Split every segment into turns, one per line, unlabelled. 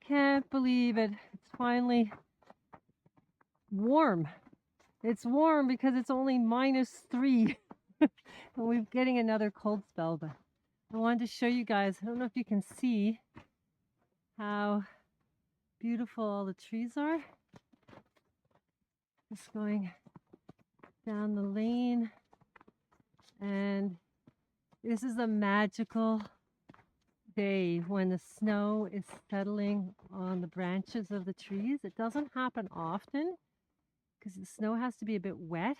can't believe it. It's finally warm. It's warm because it's only -3. And we're getting another cold spell, but I wanted to show you guys. I don't know if you can see how beautiful all the trees are. Just going down the lane, and this is a magical day when the snow is settling on the branches of the trees. It doesn't happen often because the snow has to be a bit wet,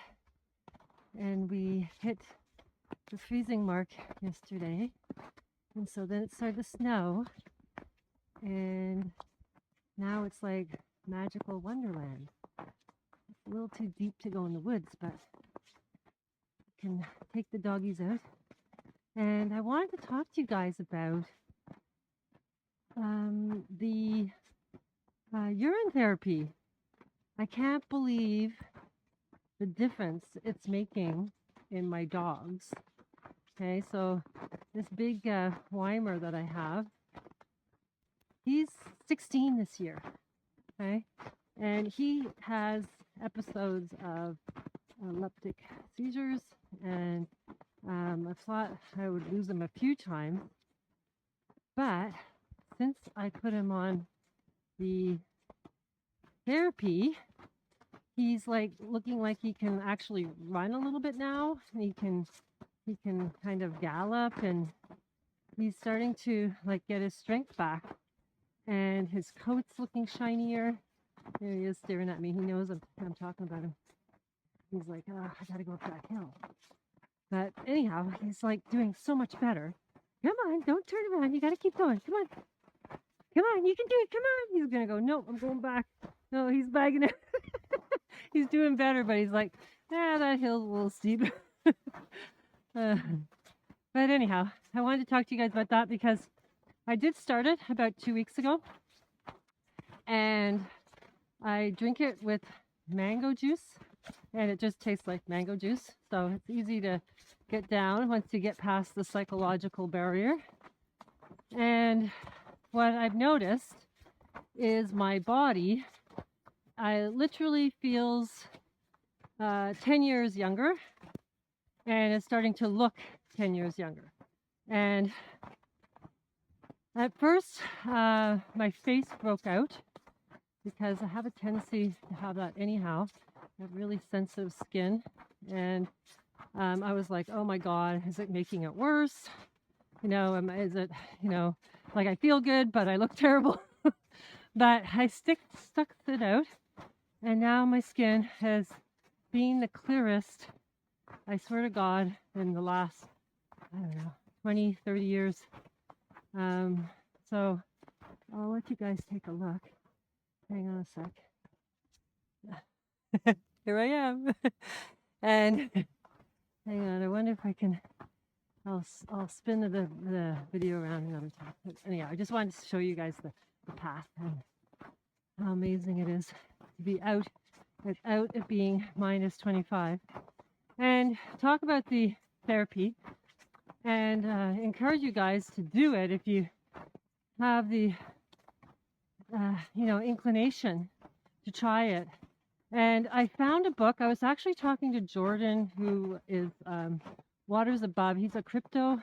and we hit the freezing mark yesterday, and so then it started to snow, and now it's like magical wonderland. It's a little too deep to go in the woods, but you can take the doggies out. And I wanted to talk to you guys about the urine therapy. I can't believe the difference it's making in my dogs. Okay, so this big Weimar that I have, he's 16 this year. Okay, and he has episodes of epileptic seizures, and I thought I would lose him a few times, but since I put him on the therapy, he's like looking like he can actually run a little bit now. He can kind of gallop, and he's starting to like get his strength back, and his coat's looking shinier. There he is staring at me. He knows I'm talking about him. He's like, oh, I gotta go up that hill. But anyhow, he's like doing so much better. Come on, don't turn around. You gotta keep going. Come on. Come on, you can do it. Come on. He's gonna go, no, I'm going back. No, he's bagging it. He's doing better, but he's like, that hill's a little steep. But anyhow, I wanted to talk to you guys about that because I did start it about 2 weeks ago. And I drink it with mango juice, and it just tastes like mango juice. So it's easy to get down once you get past the psychological barrier. And what I've noticed is my body, I literally feels 10 years younger, and it's starting to look 10 years younger. And at first, my face broke out because I have a tendency to have that anyhow. I have really sensitive skin, and I was like, oh my God, is it making it worse? You know, is it, you know, like I feel good, but I look terrible. But I stuck it out, and now my skin has been the clearest, I swear to God, in the last, I don't know, 20, 30 years. So I'll let you guys take a look. Hang on a sec. Here I am. And hang on, I wonder if I can, I'll spin the video around another time. But anyhow, I just wanted to show you guys the path and how amazing it is to be out without it being -25. And talk about the therapy, and encourage you guys to do it if you have the inclination to try it. And I found a book. I was actually talking to Jordan, who is Waters Above. He's a crypto,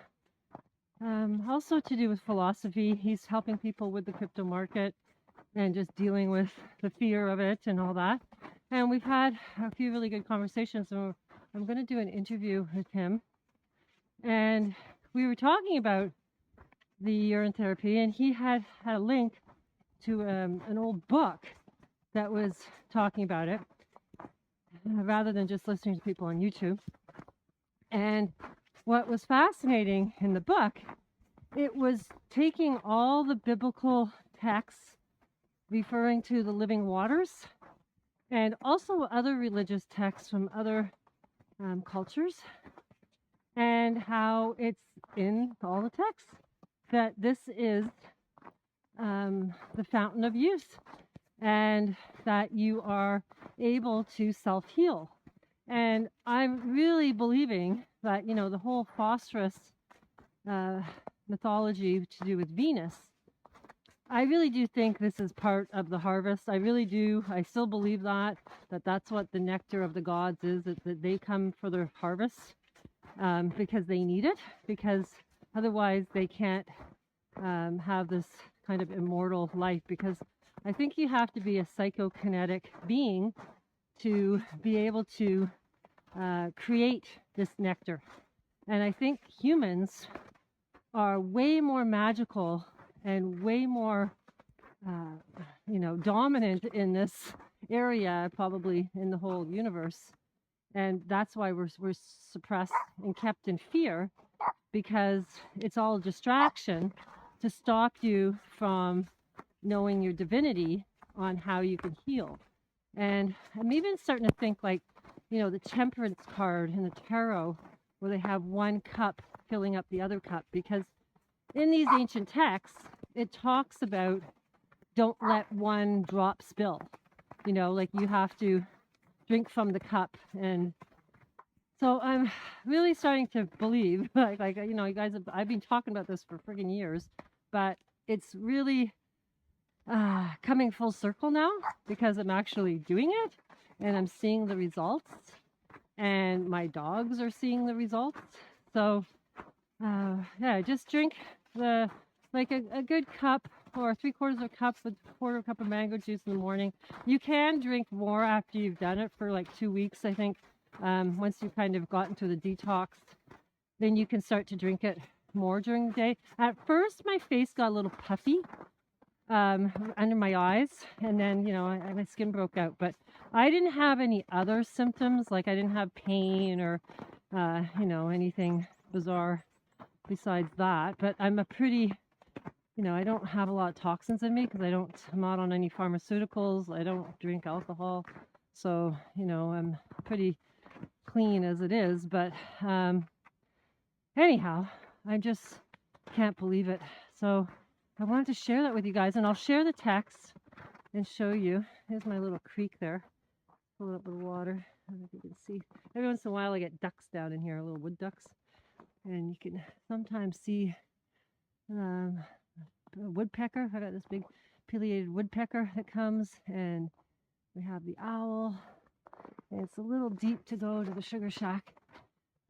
also to do with philosophy. He's helping people with the crypto market and just dealing with the fear of it and all that. And we've had a few really good conversations. So I'm going to do an interview with him. And we were talking about the urine therapy, and he had a link to an old book that was talking about it, rather than just listening to people on YouTube. And what was fascinating in the book, it was taking all the biblical texts referring to the living waters, and also other religious texts from other cultures, and how it's in all the texts that this is the fountain of youth, and that you are able to self-heal. And I'm really believing that, you know, the whole phosphorus mythology to do with Venus, I really do think this is part of the harvest. I really do. I still believe that's what the nectar of the gods is, that they come for their harvest because they need it, because otherwise they can't have this kind of immortal life. Because I think you have to be a psychokinetic being to be able to create this nectar. And I think humans are way more magical and way more, dominant in this area, probably in the whole universe. And that's why we're suppressed and kept in fear, because it's all a distraction to stop you from knowing your divinity on how you can heal. And I'm even starting to think like, the temperance card in the tarot, where they have one cup filling up the other cup, because in these ancient texts, it talks about don't let one drop spill. Like you have to drink from the cup. And so I'm really starting to believe, you guys I've been talking about this for friggin' years, but it's really coming full circle now, because I'm actually doing it and I'm seeing the results, and my dogs are seeing the results. So just drink a good cup, or 3/4 of a cup with 1/4 cup of mango juice in the morning. You can drink more after you've done it for like 2 weeks, I think. Once you've kind of gotten to the detox, then you can start to drink it more during the day. At first, my face got a little puffy under my eyes, and then my skin broke out, but I didn't have any other symptoms. Like I didn't have pain or anything bizarre besides that. But I'm a pretty, I don't have a lot of toxins in me, because I'm not on any pharmaceuticals. I don't drink alcohol, so I'm pretty clean as it is. But anyhow, I just can't believe it. So I wanted to share that with you guys, and I'll share the text and show you. Here's my little creek there, full up with water. I don't know if you can see. Every once in a while I get ducks down in here, little wood ducks, and you can sometimes see a woodpecker. I got this big pileated woodpecker that comes, and we have the owl. And it's a little deep to go to the sugar shack,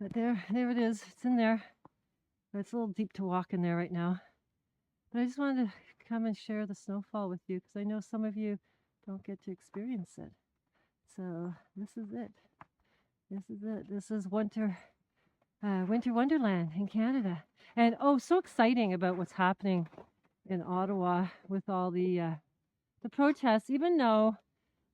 but there it is. It's in there, but it's a little deep to walk in there right now. But I just wanted to come and share the snowfall with you, because I know some of you don't get to experience it. So this is it. This is winter wonderland in Canada. And so exciting about what's happening in Ottawa with all the protests, even though,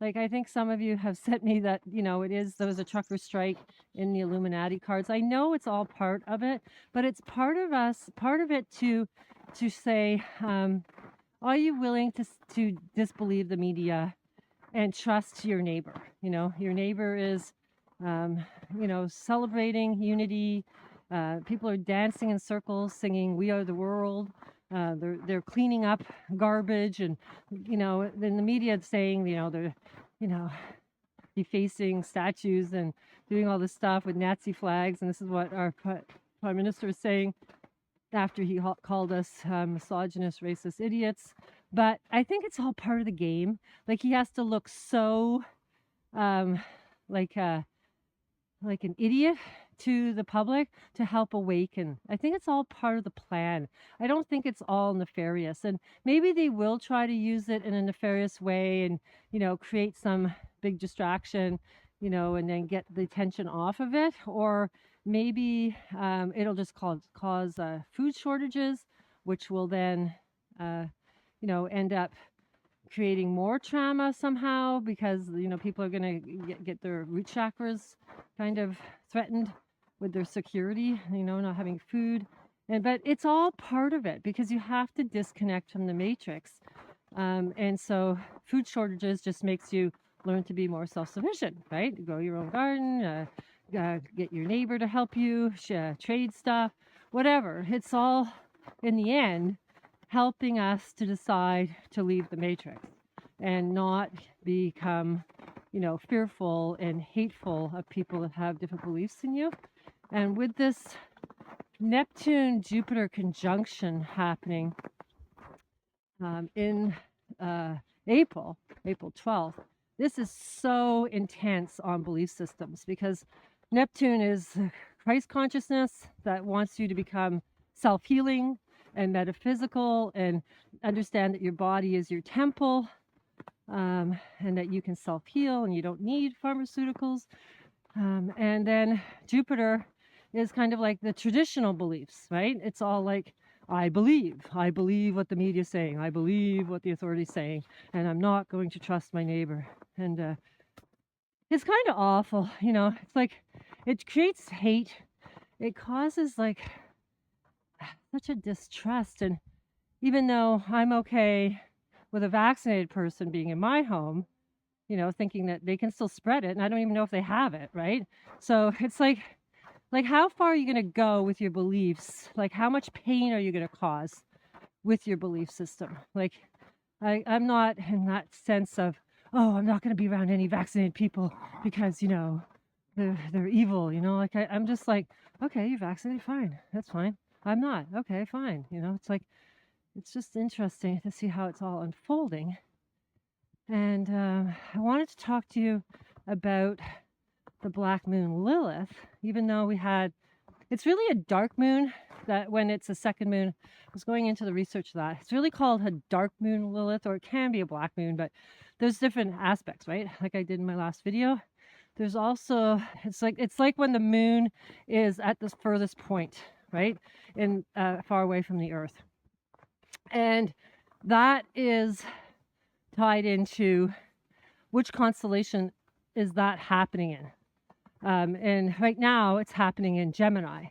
like, I think some of you have sent me that, there was a trucker strike in the Illuminati cards. I know it's all part of it, but it's part of it to say, are you willing to disbelieve the media and trust your neighbor? Your neighbor is, celebrating unity. People are dancing in circles, singing "We Are the World." They're cleaning up garbage, and then the media is saying, they're, defacing statues and doing all this stuff with Nazi flags. And this is what our Prime Minister is saying after he called us misogynist, racist idiots. But I think it's all part of the game. Like, he has to look so like an idiot to the public to help awaken. I think it's all part of the plan. I don't think it's all nefarious. And maybe they will try to use it in a nefarious way and, create some big distraction, and then get the attention off of it. Or maybe it'll just cause food shortages, which will then, end up creating more trauma somehow, because people are going to get their root chakras kind of threatened with their security, not having food. But it's all part of it, because you have to disconnect from the matrix. And so food shortages just makes you learn to be more self-sufficient, right? Grow your own garden, get your neighbor to help you, trade stuff, whatever. It's all, in the end, helping us to decide to leave the matrix and not become, fearful and hateful of people that have different beliefs than you. And with this Neptune-Jupiter conjunction happening, in April 12th. This is so intense on belief systems because Neptune is Christ consciousness that wants you to become self-healing and metaphysical and understand that your body is your temple, and that you can self-heal and you don't need pharmaceuticals. And then Jupiter is kind of like the traditional beliefs, right? It's all like, I believe what the media is saying, I believe what the authorities saying, and I'm not going to trust my neighbor. And it's kind of awful, you know. It's like it creates hate. It causes like such a distrust. And even though I'm okay with a vaccinated person being in my home, you know, thinking that they can still spread it, and I don't even know if they have it, right? So it's like how far are you going to go with your beliefs? Like how much pain are you going to cause with your belief system? Like I'm not in that sense of, oh, I'm not going to be around any vaccinated people because, you know, they're evil, you know. Like I'm just like, okay, you're vaccinated, fine, that's fine. I'm not, okay, fine. You know, it's like, it's just interesting to see how it's all unfolding. And I wanted to talk to you about the black moon Lilith, even though we had, it's really a dark moon that when it's a second moon, I was going into the research of that. It's really called a dark moon Lilith, or it can be a black moon, but there's different aspects, right? Like I did in my last video. There's also, it's like when the moon is at the furthest point, right? In far away from the earth. And that is tied into which constellation is that happening in. And right now it's happening in Gemini.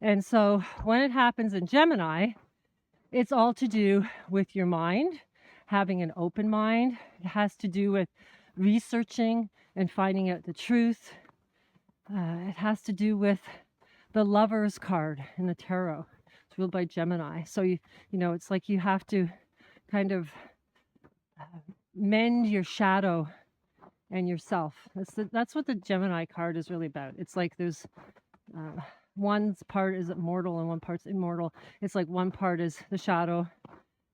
And so when it happens in Gemini, it's all to do with your mind, having an open mind. It has to do with researching and finding out the truth. It has to do with the Lover's card in the tarot. It's ruled by Gemini. So you know, it's like you have to kind of mend your shadow and yourself. That's what the Gemini card is really about. It's like there's one part is mortal and one part's immortal. It's like one part is the shadow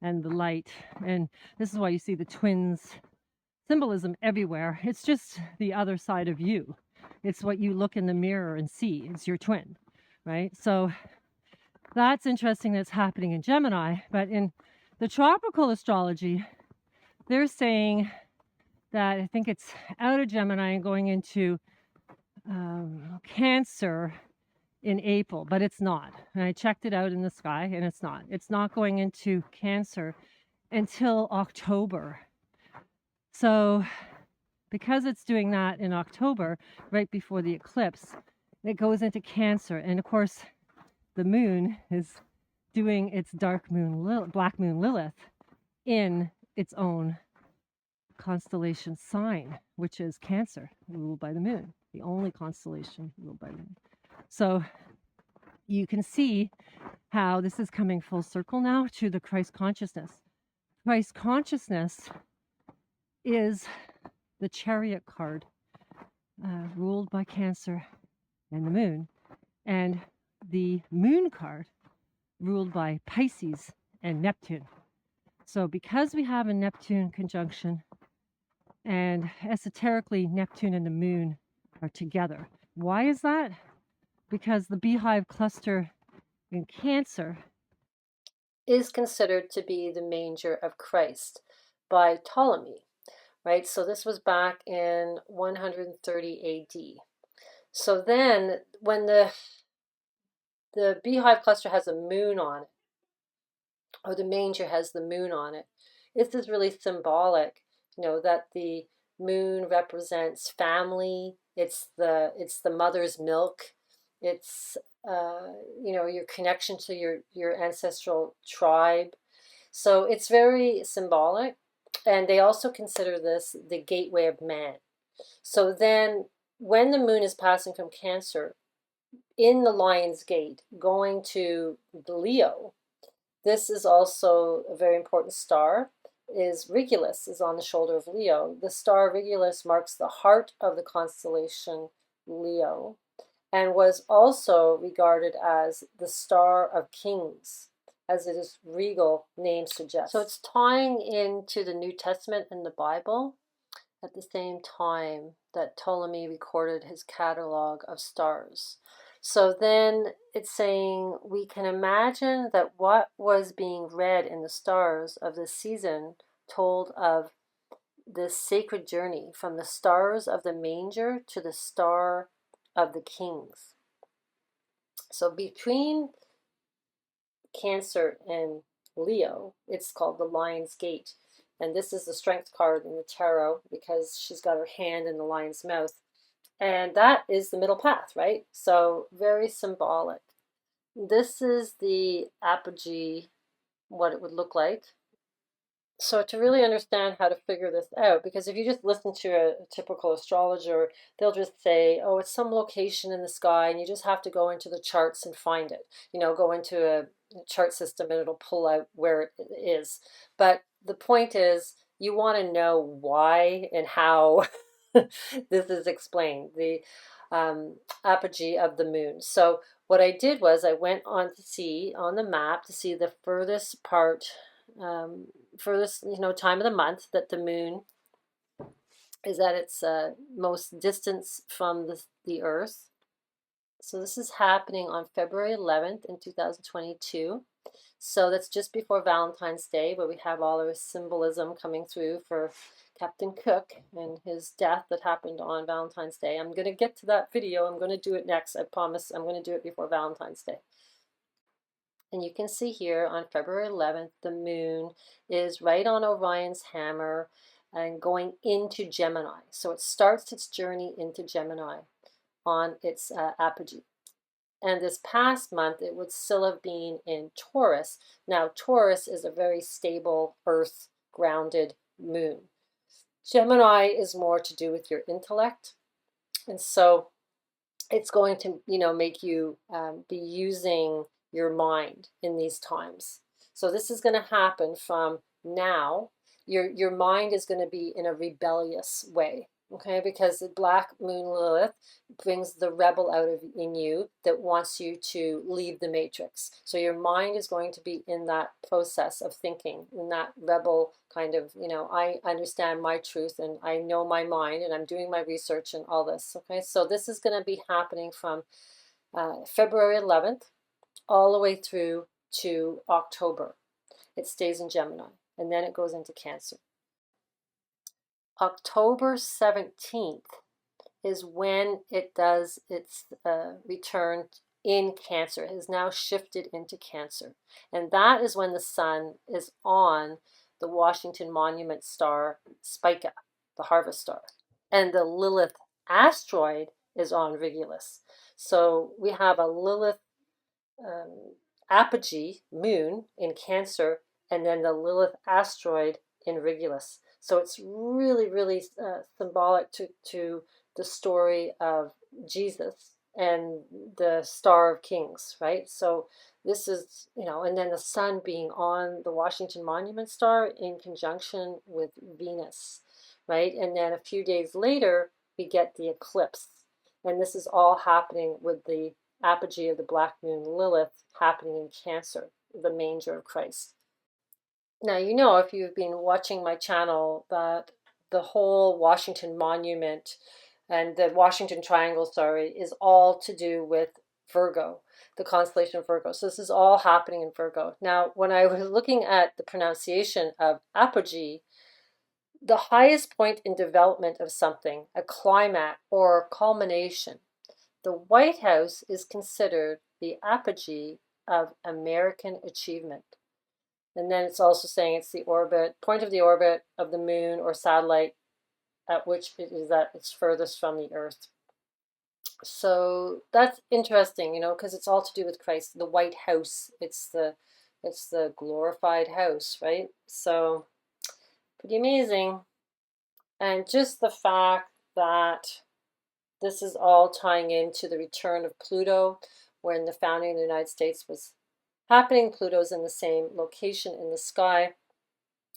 and the light. And this is why you see the twins symbolism everywhere. It's just the other side of you. It's what you look in the mirror and see. It's your twin, right? So that's interesting that's happening in Gemini. But in the tropical astrology, they're saying that I think it's out of Gemini and going into Cancer in April, but it's not. And I checked it out in the sky and it's not. It's not going into Cancer until October. So because it's doing that in October, right before the eclipse, it goes into Cancer. And of course, the moon is doing its dark moon, black moon Lilith in its own constellation sign, which is Cancer, ruled by the moon, the only constellation ruled by the moon. So you can see how this is coming full circle now to the Christ consciousness. Christ consciousness is the Chariot card, ruled by Cancer and the moon, and the moon card ruled by Pisces and Neptune. So because we have a Neptune conjunction, and esoterically Neptune and the moon are together. Why is that? Because the beehive cluster in Cancer is considered to be the manger of Christ by Ptolemy, right? So this was back in 130 AD. So then when the beehive cluster has a moon on it, or the manger has the moon on it, this is really symbolic, you know, that the moon represents family. It's the mother's milk. It's you know, your connection to your ancestral tribe. So it's very symbolic, and they also consider this the gateway of man. So then when the moon is passing from Cancer in the Lion's Gate going to the Leo, this is also a very important star, is Regulus, is on the shoulder of Leo. The star Regulus marks the heart of the constellation Leo and was also regarded as the star of kings as its regal name suggests. So it's tying into the New Testament and the Bible at the same time that Ptolemy recorded his catalog of stars. So then it's saying we can imagine that what was being read in the stars of this season told of this sacred journey from the stars of the manger to the star of the kings. So between Cancer and Leo, it's called the Lion's Gate. And this is the strength card in the tarot because she's got her hand in the lion's mouth. And that is the middle path, right? So very symbolic. This is the apogee, what it would look like. So to really understand how to figure this out, because if you just listen to a typical astrologer, they'll just say, oh, it's some location in the sky, and you just have to go into the charts and find it. You know, go into a chart system and it'll pull out where it is. But the point is, you want to know why and how this is explained, the apogee of the moon. So what I did was I went on to see on the map to see the furthest part, furthest time of the month that the moon is at its most distance from the Earth. So this is happening on February 11th in 2022. So that's just before Valentine's Day, where we have all our symbolism coming through for Captain Cook and his death that happened on Valentine's Day. I'm going to get to that video. I'm going to do it next. I promise I'm going to do it before Valentine's Day. And you can see here on February 11th, the moon is right on Orion's hammer and going into Gemini. So it starts its journey into Gemini on its apogee. And this past month, it would still have been in Taurus. Now, Taurus is a very stable, earth-grounded moon. Gemini is more to do with your intellect. And so it's going to, make you be using your mind in these times. So this is going to happen from now. Your mind is going to be in a rebellious way. Okay, because the black moon Lilith brings the rebel out of in you that wants you to leave the matrix. So your mind is going to be in that process of thinking, in that rebel kind of, I understand my truth and I know my mind and I'm doing my research and all this. Okay, so this is going to be happening from February 11th all the way through to October. It stays in Gemini and then it goes into Cancer. October 17th is when it does its return in Cancer. It has now shifted into Cancer. And that is when the sun is on the Washington Monument star Spica, the harvest star. And the Lilith asteroid is on Regulus. So we have a Lilith apogee moon in Cancer and then the Lilith asteroid in Regulus. So it's really, really symbolic to the story of Jesus and the Star of Kings, right? So this is, and then the sun being on the Washington Monument star in conjunction with Venus, right? And then a few days later, we get the eclipse. And this is all happening with the apogee of the black moon Lilith happening in Cancer, the manger of Christ. Now, if you've been watching my channel, that the whole Washington Monument and the Washington Triangle, is all to do with Virgo, the constellation of Virgo. So this is all happening in Virgo. Now, when I was looking at the pronunciation of apogee, the highest point in development of something, a climax or culmination, the White House is considered the apogee of American achievement. And then it's also saying it's the point of the orbit of the moon or satellite at which it is at its furthest from the Earth. So that's interesting, because it's all to do with Christ, the White House. It's the glorified house, right? So pretty amazing. And just the fact that this is all tying into the return of Pluto, when the founding of the United States was happening. Pluto's in the same location in the sky.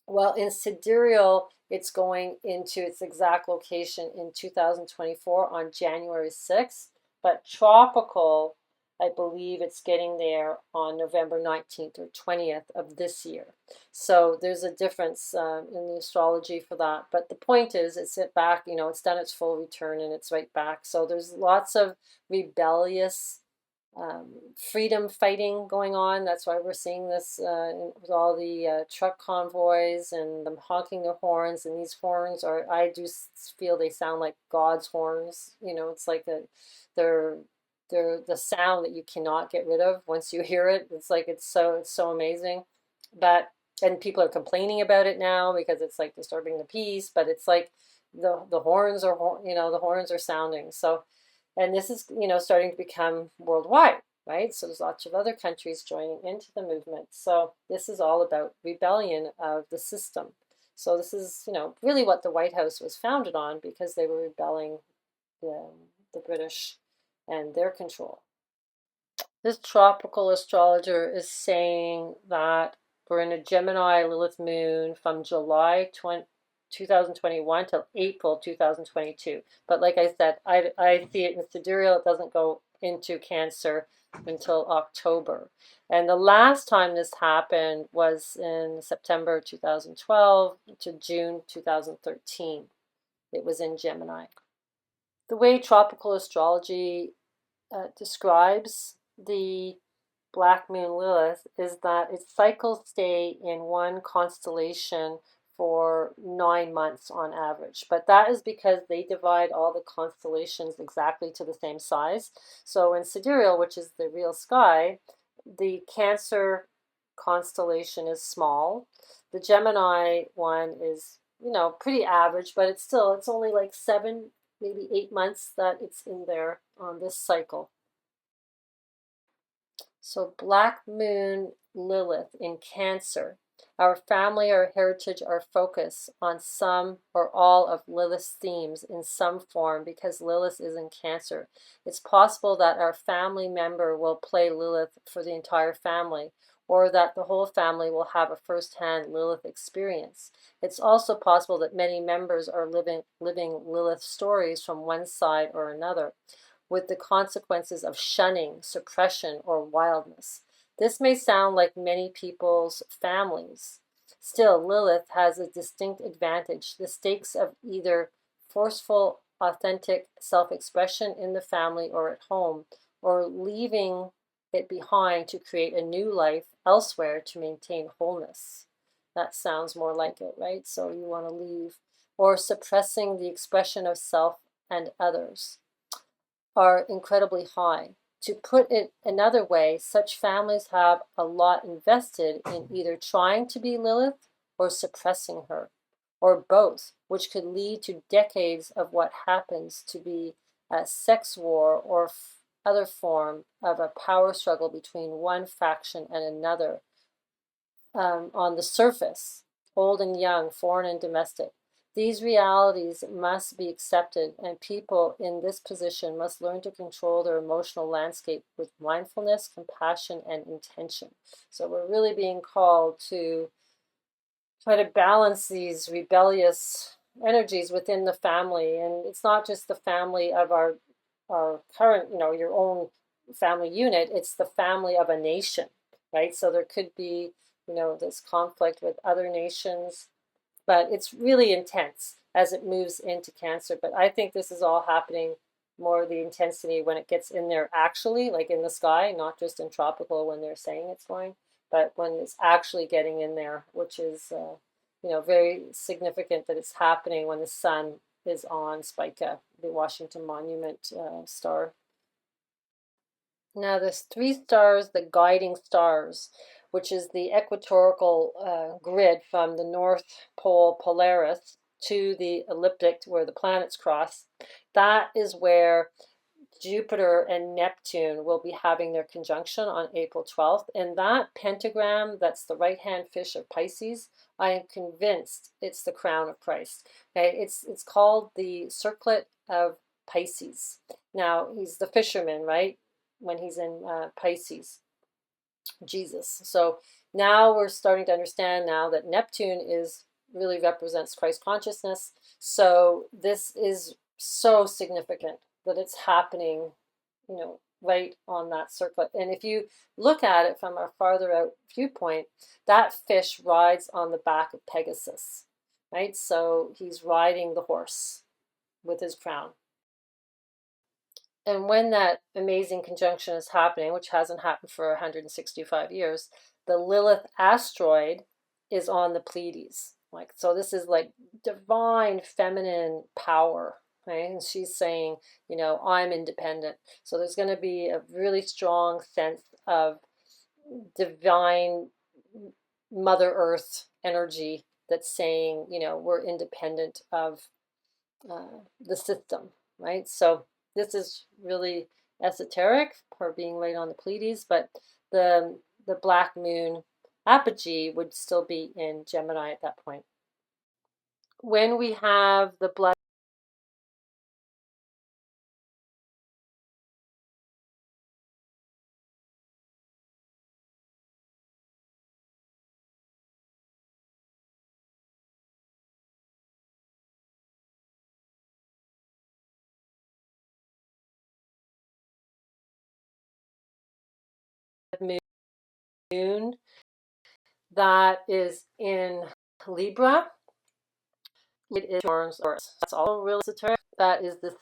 Well, in sidereal, it's going into its exact location in 2024 on January 6th, but tropical I believe it's getting there on November 19th or 20th of this year. So there's a difference in the astrology for that. But the point is, it's back, it's done its full return and it's right back. So there's lots of rebellious freedom fighting going on. That's why we're seeing this with all the truck convoys and them honking their horns. And these horns are, I do feel they sound like God's horns. It's like they're the sound that you cannot get rid of once you hear it. It's like it's so amazing. But and people are complaining about it now because it's like disturbing the peace. But it's like the horns are the horns are sounding. So. And this is, starting to become worldwide, right? So there's lots of other countries joining into the movement. So this is all about rebellion of the system. So this is, really what the White House was founded on, because they were rebelling the British and their control. This tropical astrologer is saying that we're in a Gemini Lilith moon from July 2021 till April 2022. But like I said, I see it in sidereal. It doesn't go into Cancer until October. And the last time this happened was in September 2012 to June 2013. It was in Gemini. The way tropical astrology describes the Black Moon Lilith is that its cycles stay in one constellation for 9 months on average. But that is because they divide all the constellations exactly to the same size. So in sidereal, which is the real sky, the Cancer constellation is small. The Gemini one is, pretty average, but it's only like 7, maybe 8 months that it's in there on this cycle. So Black Moon Lilith in Cancer. Our family, our heritage, our focus on some or all of Lilith's themes in some form, because Lilith is in Cancer. It's possible that our family member will play Lilith for the entire family, or that the whole family will have a first-hand Lilith experience. It's also possible that many members are living Lilith stories from one side or another, with the consequences of shunning, suppression, or wildness. This may sound like many people's families. Still, Lilith has a distinct advantage: the stakes of either forceful, authentic self-expression in the family or at home, or leaving it behind to create a new life elsewhere to maintain wholeness. That sounds more like it, right? So you want to leave. Or suppressing the expression of self and others are incredibly high. To put it another way, such families have a lot invested in either trying to be Lilith or suppressing her, or both, which could lead to decades of what happens to be a sex war or other form of a power struggle between one faction and another. On the surface, old and young, foreign and domestic. These realities must be accepted, and people in this position must learn to control their emotional landscape with mindfulness, compassion, and intention. So we're really being called to try to balance these rebellious energies within the family. And it's not just the family of our current, your own family unit, it's the family of a nation, right? So there could be, this conflict with other nations, but it's really intense as it moves into Cancer. But I think this is all happening more the intensity when it gets in there actually, like in the sky, not just in tropical when they're saying it's going, but when it's actually getting in there, which is, very significant that it's happening when the sun is on Spica, the Washington Monument star. Now there's 3 stars, the guiding stars, which is the equatorial grid from the North Pole Polaris to the ecliptic where the planets cross. That is where Jupiter and Neptune will be having their conjunction on April 12th. And that pentagram, that's the right-hand fish of Pisces, I am convinced it's the crown of Christ. Okay, it's called the circlet of Pisces. Now, he's the fisherman, right? When he's in Pisces, Jesus. So now we're starting to understand now that Neptune really represents Christ consciousness. So this is so significant that it's happening,
right on that circle. And if you look at it from a farther out viewpoint, that fish rides on the back of Pegasus, right? So he's riding the horse with his crown. And when that amazing conjunction is happening, which hasn't happened for 165 years, the Lilith asteroid is on the Pleiades. Like, so this is like divine feminine power, right? And she's saying, you know, I'm independent. So there's going to be a really strong sense of divine Mother Earth energy that's saying, you know, we're independent of the system, right? So this is really esoteric for being right on the Pleiades, but the black moon apogee would still be in Gemini at that point. When we have the blood moon that is in Libra, it is Taurus, or that's all real esoteric. That is the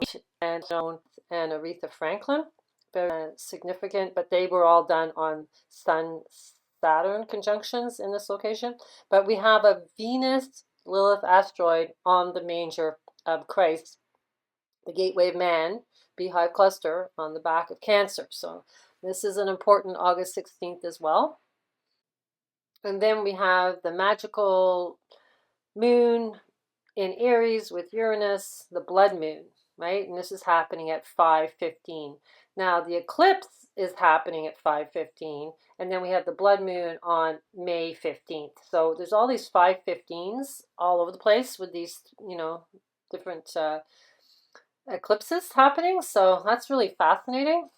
and Joan and Aretha Franklin, very significant, but they were all done on Sun Saturn conjunctions in this location. But we have a Venus Lilith asteroid on the manger of Christ, the gateway of man, beehive cluster on the back of Cancer. So this is an important August 16th as well. And then we have the magical moon in Aries with Uranus, the blood moon, right? And this is happening at 5:15. Now the eclipse is happening at 5:15, and then we have the blood moon on May 15th. So there's all these 5:15s all over the place with these, you know, different eclipses happening. So that's really fascinating.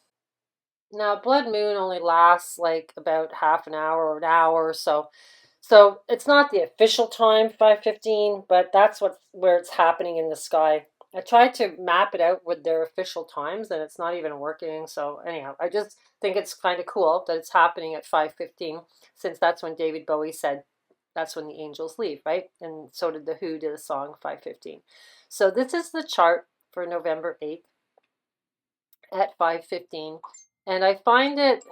Now, blood moon only lasts like about half an hour or an hour or so. So it's not the official time, 5:15, but that's where it's happening in the sky. I tried to map it out with their official times and it's not even working. So anyhow, I just think it's kind of cool that it's happening at 5:15, since that's when David Bowie said that's when the angels leave, right? And so did the Who, did a song 5:15. So this is the chart for November 8th at 5:15. And I find it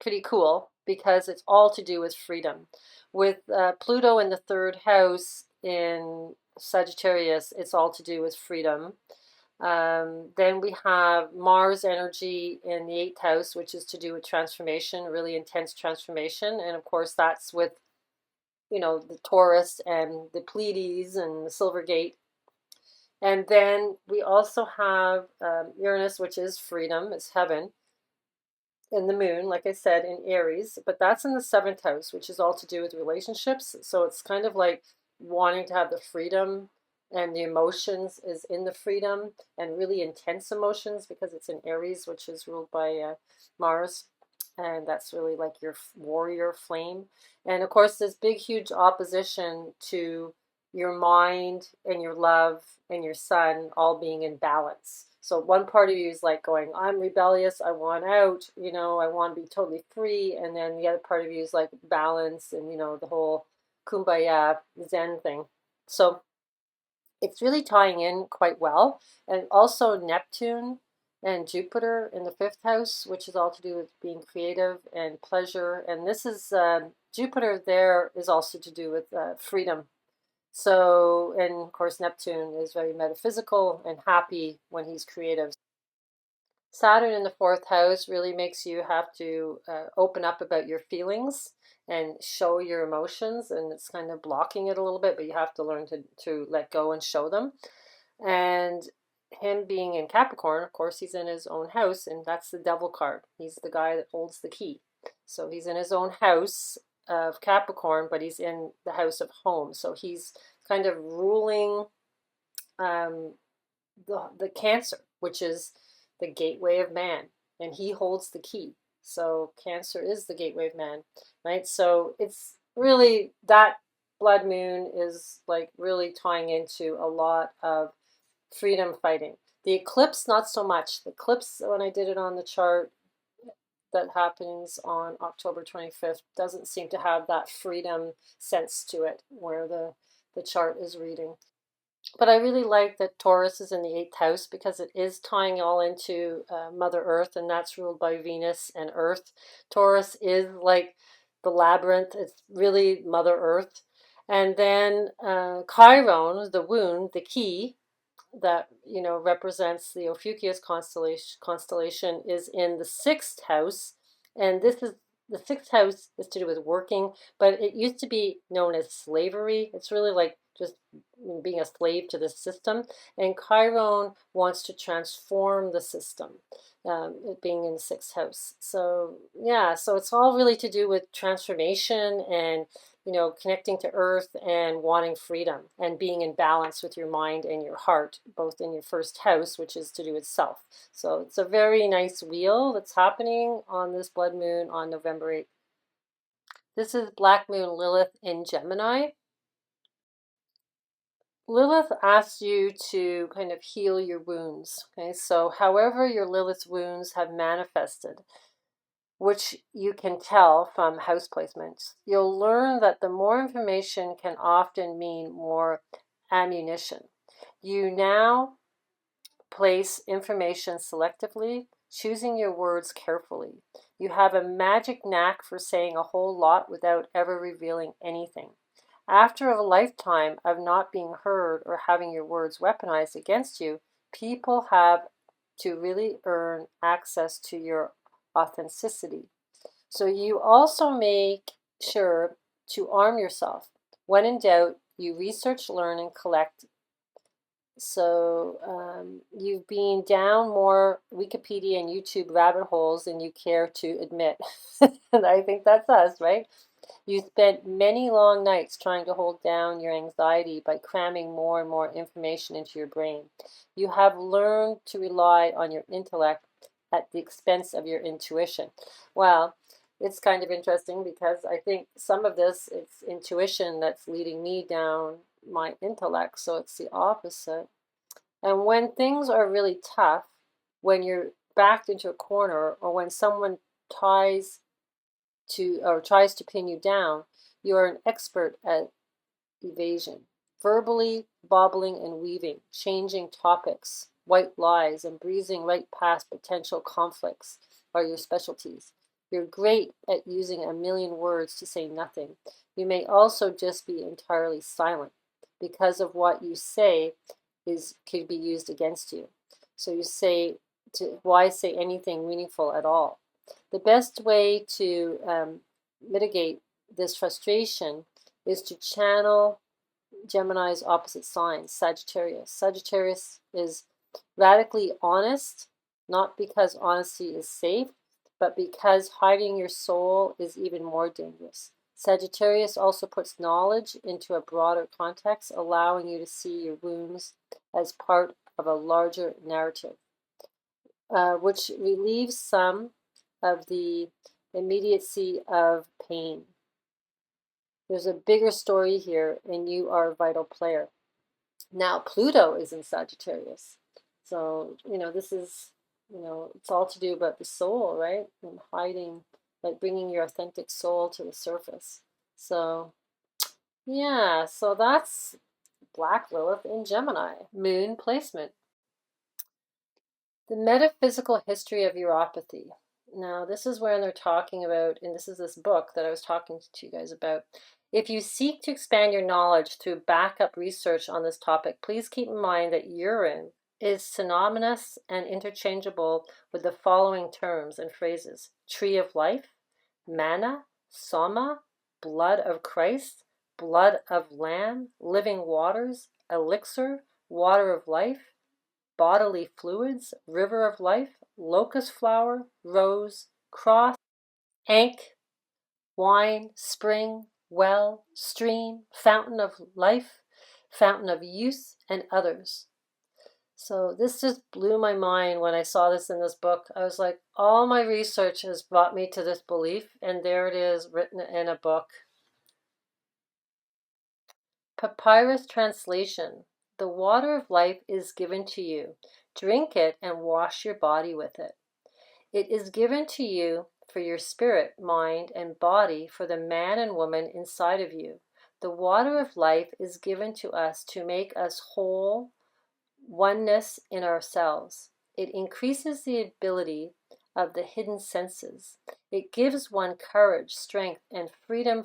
pretty cool because it's all to do with freedom. With Pluto in the third house in Sagittarius, it's all to do with freedom. Then we have Mars energy in the eighth house, which is to do with transformation, really intense transformation. And of course, that's with, you know, the Taurus and the Pleiades and the Silver Gate. And then we also have Uranus, which is freedom, it's heaven, and the moon, like I said, in Aries, but that's in the seventh house, which is all to do with relationships. So it's kind of like wanting to have the freedom, and the emotions is in the freedom, and really intense emotions because it's in Aries, which is ruled by Mars. And that's really like your warrior flame. And of course, this big, huge opposition to your mind and your love and your sun all being in balance. So one part of you is like going, I'm rebellious, I want out, you know, I want to be totally free. And then the other part of you is like balance and, you know, the whole kumbaya Zen thing. So it's really tying in quite well. And also Neptune and Jupiter in the fifth house, which is all to do with being creative and pleasure. And this is Jupiter there is also to do with freedom. So, and of course, Neptune is very metaphysical and happy when he's creative. Saturn in the fourth house really makes you have to open up about your feelings and show your emotions, and it's kind of blocking it a little bit, but you have to learn to let go and show them. And him being in Capricorn, of course, he's in his own house, and that's the devil card. He's the guy that holds the key. So he's in his own house of Capricorn, but he's in the house of home. So he's kind of ruling um, the Cancer, which is the gateway of man, and he holds the key. So Cancer is the gateway of man, right? So it's really that blood moon is like really tying into a lot of freedom fighting. The eclipse, not so much. The eclipse, when I did it on the chart that happens on October 25th, doesn't seem to have that freedom sense to it where the chart is reading. But I really like that Taurus is in the 8th house because it is tying all into Mother Earth, and that's ruled by Venus and Earth. Taurus is like the labyrinth. It's really Mother Earth. And then Chiron, the wound, the key that represents the Ophiuchus constellation, is in the 6th house, and this is the 6th house is to do with working, but it used to be known as slavery. It's really like just being a slave to the system, and Chiron wants to transform the system, it being in the 6th house. So yeah, so it's all really to do with transformation and connecting to earth and wanting freedom and being in balance with your mind and your heart, both in your 1st house, which is to do with self. So it's a very nice wheel that's happening on this blood moon on November 8th. This is Black Moon Lilith in Gemini. Lilith asks you to kind of heal your wounds. Okay, so however your Lilith's wounds have manifested, which you can tell from house placements, you'll learn that the more information can often mean more ammunition. You now place information selectively, choosing your words carefully. You have a magic knack for saying a whole lot without ever revealing anything. After a lifetime of not being heard or having your words weaponized against you, people have to really earn access to your authenticity. So you also make sure to arm yourself. When in doubt, you research, learn, and collect. So you've been down more Wikipedia and YouTube rabbit holes than you care to admit. And I think that's us, right? You spent many long nights trying to hold down your anxiety by cramming more and more information into your brain. You have learned to rely on your intellect at the expense of your intuition. Well, it's kind of interesting because I think some of this, it's intuition that's leading me down my intellect, so it's the opposite. And when things are really tough, when you're backed into a corner, or when someone tries to pin you down, you are an expert at evasion, verbally bobbling and weaving, changing topics, white lies, and breezing right past potential conflicts are your specialties. You're great at using a million words to say nothing. You may also just be entirely silent because of what you say could be used against you. So why say anything meaningful at all? The best way to mitigate this frustration is to channel Gemini's opposite sign, Sagittarius. Sagittarius is radically honest, not because honesty is safe, but because hiding your soul is even more dangerous. Sagittarius also puts knowledge into a broader context, allowing you to see your wounds as part of a larger narrative, which relieves some of the immediacy of pain. There's a bigger story here, and you are a vital player. Now, Pluto is in Sagittarius. So, this is, it's all to do about the soul, right? And hiding, like bringing your authentic soul to the surface. So, yeah, so that's Black Lilith in Gemini. Moon placement. The metaphysical history of uropathy. Now, this is where they're talking about, and this is this book that I was talking to you guys about. If you seek to expand your knowledge through backup research on this topic, please keep in mind that urine is synonymous and interchangeable with the following terms and phrases: tree of life, manna, soma, blood of Christ, blood of lamb, living waters, elixir, water of life, bodily fluids, river of life, locust flower, rose, cross, ankh, wine, spring, well, stream, fountain of life, fountain of youth, and others. So this just blew my mind when I saw this in this book. I was like, all my research has brought me to this belief, and there it is written in a book. Papyrus translation. The water of life is given to you. Drink it and wash your body with it. It is given to you for your spirit, mind, and body, for the man and woman inside of you. The water of life is given to us to make us whole, oneness in ourselves. It increases the ability of the hidden senses. It gives one courage, strength, and freedom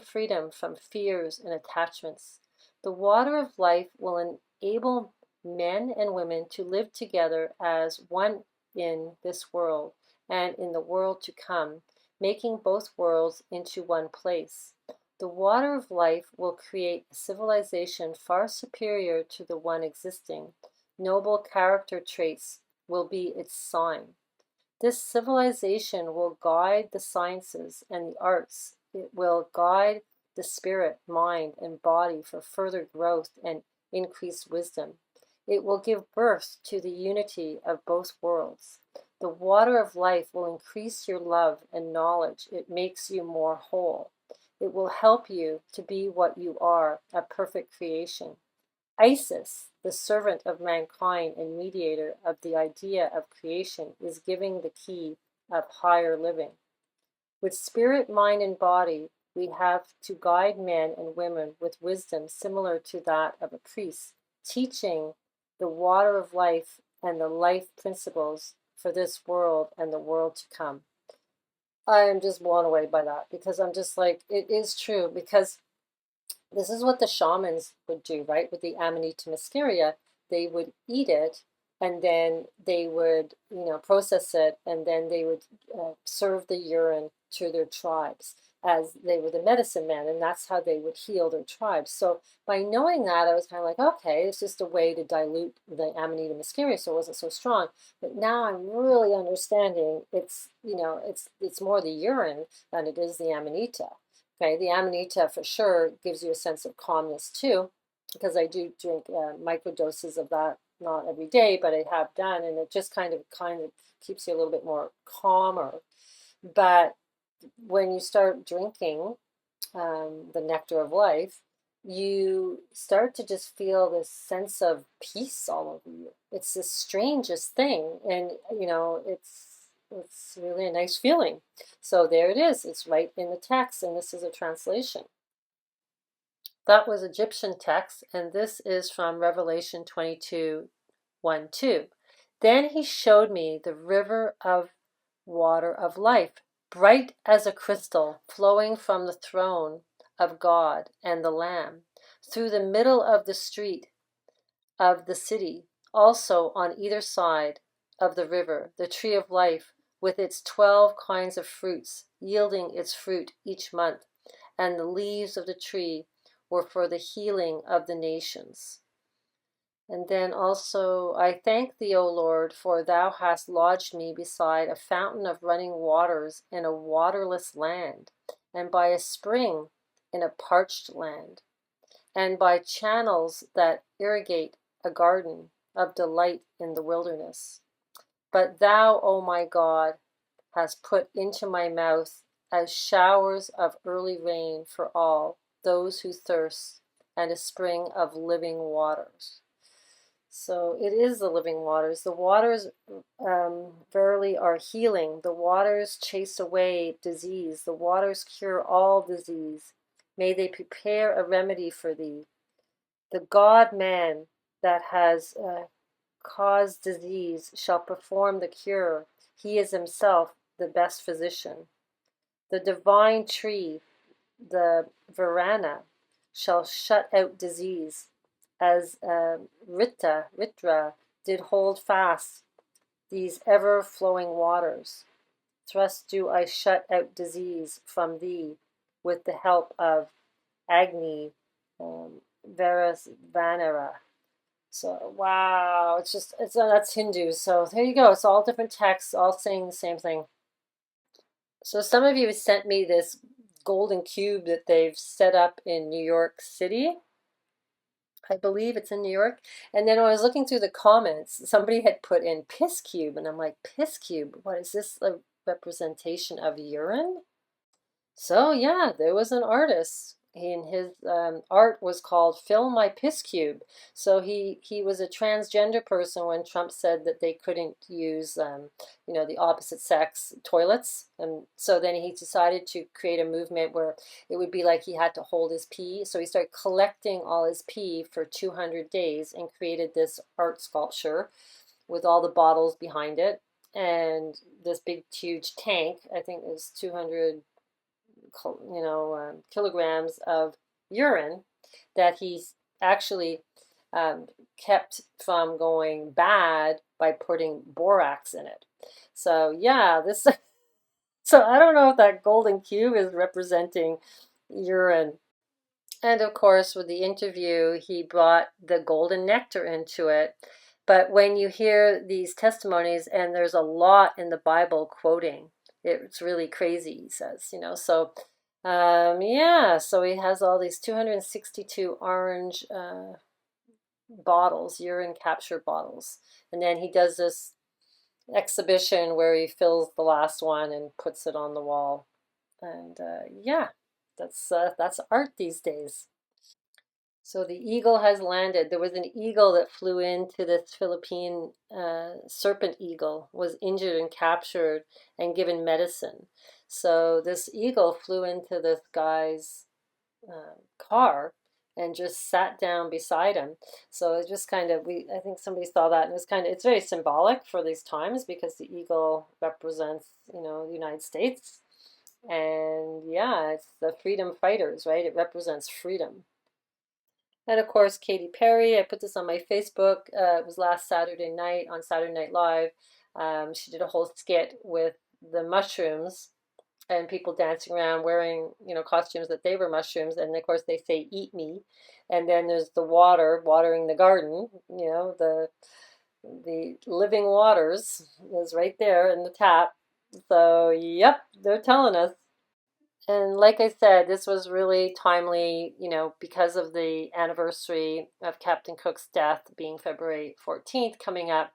from fears and attachments. The water of life will enable men and women to live together as one in this world and in the world to come, making both worlds into one place. The water of life will create a civilization far superior to the one existing. Noble character traits will be its sign. This civilization will guide the sciences and the arts. It will guide the spirit, mind, and body for further growth and increased wisdom. It will give birth to the unity of both worlds. The water of life will increase your love and knowledge. It makes you more whole. It will help you to be what you are, a perfect creation. Isis, the servant of mankind and mediator of the idea of creation, is giving the key of higher living. With spirit, mind, and body, we have to guide men and women with wisdom similar to that of a priest, teaching the water of life and the life principles for this world and the world to come. I am just blown away by that, because I'm just like, it is true, because this is what the shamans would do, right? With the Amanita muscaria, they would eat it, and then they would, process it, and then they would serve the urine to their tribes, as they were the medicine men, and that's how they would heal their tribes. So by knowing that, I was kind of like, okay, it's just a way to dilute the Amanita muscaria so it wasn't so strong. But now I'm really understanding it's more the urine than it is the Amanita. Okay, the Amanita for sure gives you a sense of calmness too, because I do drink microdoses of that, not every day, but I have done, and it just kind of keeps you a little bit more calmer. But when you start drinking the nectar of life, you start to just feel this sense of peace all over you. It's the strangest thing, and it's really a nice feeling. So there it is. It's right in the text, and this is a translation. That was Egyptian text, and this is from Revelation 22:1-2. Then he showed me the river of water of life, bright as a crystal, flowing from the throne of God and the Lamb, through the middle of the street of the city. Also on either side of the river, the tree of life, with its 12 kinds of fruits, yielding its fruit each month, and the leaves of the tree were for the healing of the nations. And then also, I thank thee, O Lord, for thou hast lodged me beside a fountain of running waters in a waterless land, and by a spring in a parched land, and by channels that irrigate a garden of delight in the wilderness. But thou, O my God, hast put into my mouth as showers of early rain for all those who thirst, and a spring of living waters. So it is the living waters. The waters verily are healing. The waters chase away disease. The waters cure all disease. May they prepare a remedy for thee. The God-man that has caused disease shall perform the cure. He is himself the best physician. The divine tree, the Varana, shall shut out disease, as Ritra did hold fast these ever-flowing waters. Thus do I shut out disease from thee with the help of Agni Varasvanara. So, wow, that's Hindu. So there you go. It's all different texts, all saying the same thing. So some of you have sent me this golden cube that they've set up in New York City. I believe it's in New York. And then when I was looking through the comments, somebody had put in piss cube, and I'm like, piss cube? What is this, a representation of urine? So yeah, there was an artist in his art was called Fill My Piss Cube. So he was a transgender person when Trump said that they couldn't use the opposite sex toilets. And so then he decided to create a movement where it would be like he had to hold his pee. So he started collecting all his pee for 200 days and created this art sculpture with all the bottles behind it and this big huge tank. I think it was 200 kilograms of urine that he's actually kept from going bad by putting borax in it. So yeah, this. So I don't know if that golden cube is representing urine. And of course, with the interview, he brought the golden nectar into it. But when you hear these testimonies, and there's a lot in the Bible quoting, it's really crazy, he says, So, yeah, so he has all these 262 orange bottles, urine capture bottles. And then he does this exhibition where he fills the last one and puts it on the wall. And yeah, that's art these days. So the eagle has landed. There was an eagle that flew into this Philippine serpent eagle, was injured and captured and given medicine. So this eagle flew into this guy's car and just sat down beside him. So it just kind of, I think somebody saw that, and it was it's very symbolic for these times because the eagle represents, the United States. And yeah, it's the freedom fighters, right? It represents freedom. And of course, Katy Perry. I put this on my Facebook. It was last Saturday night on Saturday Night Live. She did a whole skit with the mushrooms and people dancing around wearing, costumes that they were mushrooms. And of course, they say, "Eat me." And then there's the water watering the garden. The living waters is right there in the tap. So, yep, they're telling us. And like I said, this was really timely, because of the anniversary of Captain Cook's death being February 14th coming up,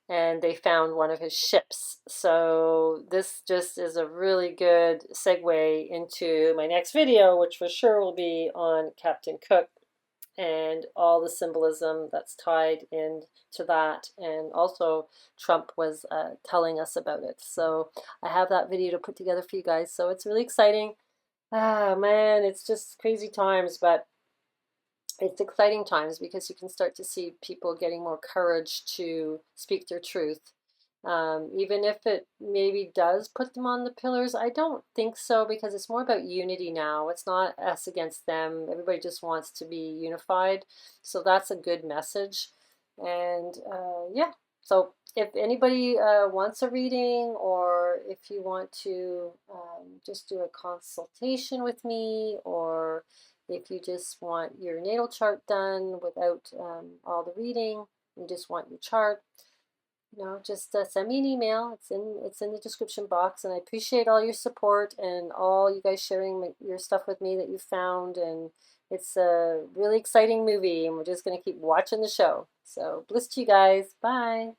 and they found one of his ships. So this just is a really good segue into my next video, which for sure will be on Captain Cook and all the symbolism that's tied into that. And also Trump was telling us about it. So I have that video to put together for you guys. So it's really exciting. Ah, man, it's just crazy times, but it's exciting times because you can start to see people getting more courage to speak their truth. Even if it maybe does put them on the pillars, I don't think so because it's more about unity now. It's not us against them. Everybody just wants to be unified. So that's a good message. And yeah, so if anybody wants a reading or if you want to just do a consultation with me, or if you just want your natal chart done without all the reading, you just want your chart, just send me an email. It's in the description box, and I appreciate all your support and all you guys sharing your stuff with me that you found. And it's a really exciting movie, and we're just going to keep watching the show. So bliss to you guys. Bye.